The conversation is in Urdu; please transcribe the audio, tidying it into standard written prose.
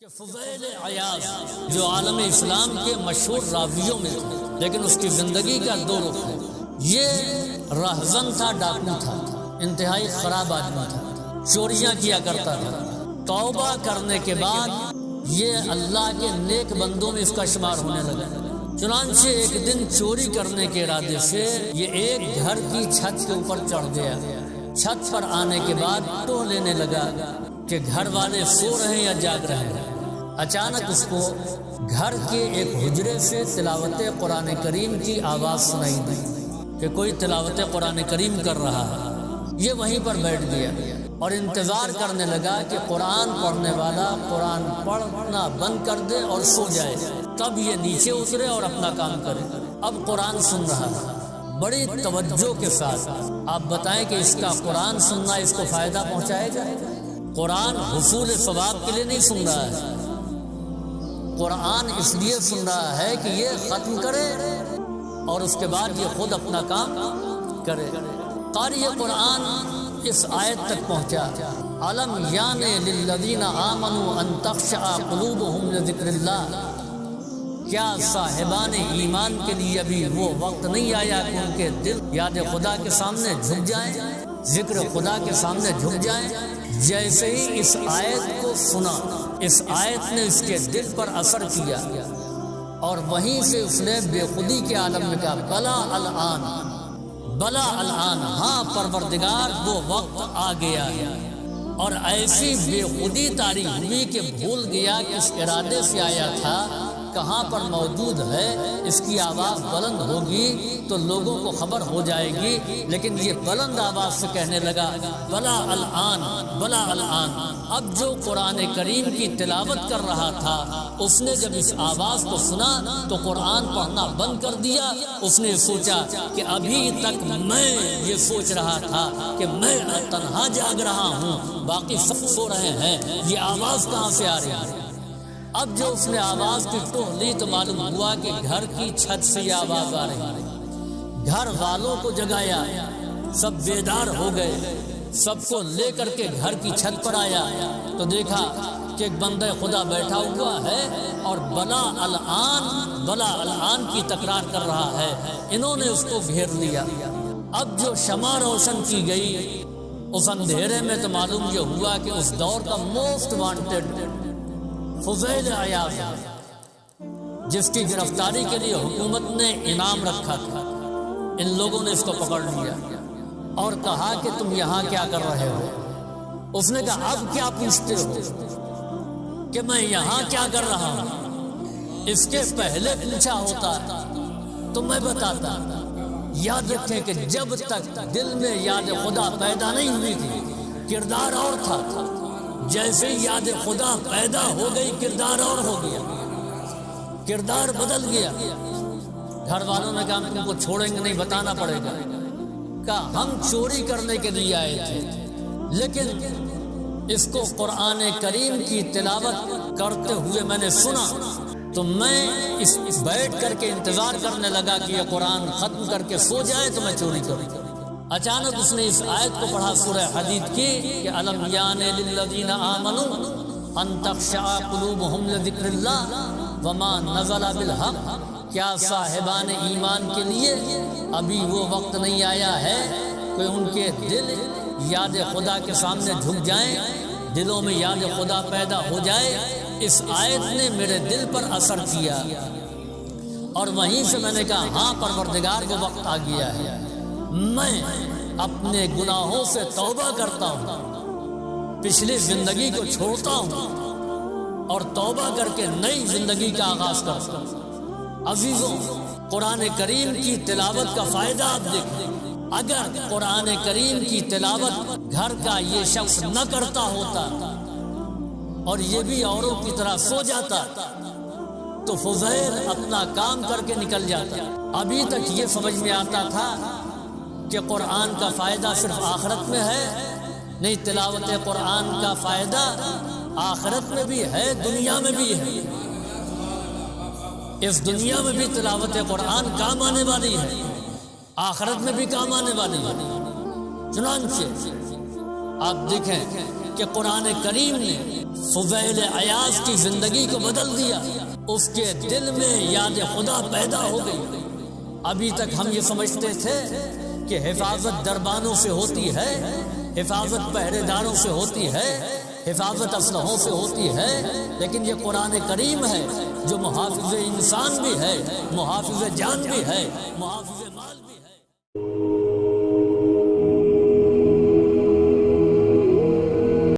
کہ فضیل عیاض جو عالم اسلام کے مشہور راویوں میں تھے، لیکن اس کی زندگی کا دو رخ ہے۔ یہ رہزن تھا، ڈاکو تھا، انتہائی خراب آدمی تھا، چوریاں کیا کرتا تھا۔ توبہ کرنے کے بعد یہ اللہ کے نیک بندوں میں اس کا شمار ہونے لگا۔ چنانچہ ایک دن چوری کرنے کے ارادے سے یہ ایک گھر کی چھت کے اوپر چڑھ گیا۔ چھت پر آنے کے بعد ٹوہ لینے لگا کہ گھر والے سو رہے ہیں یا جاگ رہے ہیں۔ اچانک اس کو گھر کے ایک حجرے سے تلاوت قرآن کریم کی آواز سنائی دی کہ کوئی تلاوت قرآن کریم کر رہا ہے۔ یہ وہیں پر بیٹھ گیا اور انتظار کرنے لگا کہ قرآن پڑھنے والا قرآن پڑھنا بند کر دے اور سو جائے، تب یہ نیچے اترے اور اپنا کام کرے۔ اب قرآن سن رہا ہے بڑی توجہ کے ساتھ۔ آپ بتائیں کہ اس کا قرآن سننا اس کو فائدہ پہنچائے گا؟ قرآن حصول ثواب کے لیے نہیں سن رہا ہے، قرآن اس لیے سن رہا ہے کہ یہ ختم کرے اور اس کے بعد یہ خود اپنا کام کرے۔ قاری قرآن اس آیت تک پہنچا، علم یان للذین آمنوا ان تخشع قلوبہم لذکر اللہ، کیا صاحبان ایمان کے لیے ابھی وہ وقت نہیں آیا کہ ان کے دل یاد خدا کے سامنے جھک جائیں، ذکر خدا کے سامنے جھک جائیں؟ جیسے ہی اس آیت کو سنا، اس آیت نے اس کے دل پر اثر کیا اور وہیں سے اس نے بے خودی کے عالم میں کہا بلا الآن، بلا الآن، ہاں پروردگار وہ وقت آ گیا ہے۔ اور ایسی بے خودی طاری ہوئی کہ بھول گیا کہ اس ارادے سے آیا تھا، کہاں پر موجود ہے، اس کی آواز بلند ہوگی تو لوگوں کو خبر ہو جائے گی، لیکن یہ بلند آواز سے کہنے لگا بلا الآن، بلا الآن۔ اب جو قرآن کریم کی تلاوت کر رہا تھا، اس نے جب اس آواز کو سنا تو قرآن پڑھنا بند کر دیا۔ اس نے سوچا کہ ابھی تک میں یہ سوچ رہا تھا کہ میں تنہا جاگ رہا ہوں، باقی سب سو رہے ہیں، یہ آواز کہاں سے آ رہی ہے؟ اب جو اس نے آواز کی ٹوہ لی تو معلوم ہوا کہ گھر کی چھت سے یہ آواز آ رہی ہے۔ گھر والوں کو جگایا، سب بیدار ہو گئے، سب کو لے کر کے گھر کی چھت پر آیا تو دیکھا کہ ایک بندہ خدا بیٹھا ہوا ہے اور بلا الآن، بلا الآن کی تکرار کر رہا ہے۔ انہوں نے اس کو گھیر لیا۔ اب جو شمع روشن کی گئی اس اندھیرے میں تو معلوم یہ ہوا کہ اس دور کا موسٹ وانٹیڈ فضیل عیاض، جس کی گرفتاری کے لیے حکومت نے انعام رکھا تھا، ان لوگوں نے اس کو پکڑ لیا اور کہا کہ تم یہاں کیا کر رہے ہو؟ اس نے کہا اب کیا پوچھتے ہو کہ میں یہاں کیا کر رہا ہوں؟ اس کے پہلے پوچھا ہوتا تو میں بتاتا۔ یاد رکھیں کہ جب تک دل میں یاد خدا پیدا نہیں ہوئی تھی، کردار اور تھا، جیسے یاد خدا پیدا ہو گئی کردار اور ہو گیا، کردار بدل گیا۔ گھر والوں نے کہا ہم تم کو چھوڑیں گے نہیں، بتانا پڑے گا۔ کہا ہم چوری کرنے کے لیے آئے تھے، لیکن اس کو قرآن کریم کی تلاوت کرتے ہوئے میں نے سنا تو میں اس بیٹھ کر کے انتظار کرنے لگا کہ یہ قرآن ختم کر کے سو جائے تو میں چوری کروں۔ اچانک اس نے اس آیت کو پڑھا سورہ حدید کی کہ الم یان للذین آمنوا ان تخشع قلوبہم لذکر اللہ وما نزل بالحق، کیا صاحبان ایمان کے لیے ابھی وہ وقت نہیں آیا ہے کہ ان کے دل یاد خدا کے سامنے جھک جائیں، دلوں میں یاد خدا پیدا ہو جائے؟ اس آیت نے میرے دل پر اثر کیا اور وہیں سے میں نے کہا ہاں پروردگار کو وقت آ گیا ہے، میں اپنے گناہوں سے توبہ کرتا ہوں، پچھلی زندگی کو چھوڑتا ہوں اور توبہ کر کے نئی زندگی کا آغاز کرتا ہوں۔ عزیزوں، قرآن کریم کی تلاوت کا فائدہ آپ دیکھیں۔ اگر قرآن کریم کی تلاوت گھر کا یہ شخص نہ کرتا ہوتا اور یہ بھی اوروں کی طرح سو جاتا تو فضیل اپنا کام کر کے نکل جاتا۔ ابھی تک یہ سمجھ میں آتا تھا کہ قرآن کا فائدہ صرف آخرت میں ہے، نہیں، تلاوت قرآن کا فائدہ آخرت میں بھی ہے، دنیا میں بھی ہے۔ اس دنیا میں بھی تلاوت قرآن کام آنے والی ہے، آخرت میں بھی کام آنے والی ہے۔ چنانچہ آپ دیکھیں کہ قرآن کریم نے فضیل عیاض کی زندگی کو بدل دیا، اس کے دل میں یاد خدا پیدا ہو گئی۔ ابھی تک ہم یہ سمجھتے تھے کہ حفاظت دربانوں سے ہوتی ہے، حفاظت پہرے داروں سے ہوتی ہے، حفاظت اسلحوں سے ہوتی ہے، لیکن یہ قرآن کریم ہے جو محافظ انسان بھی ہے، محافظ جان بھی ہے، محافظ مال بھی ہے۔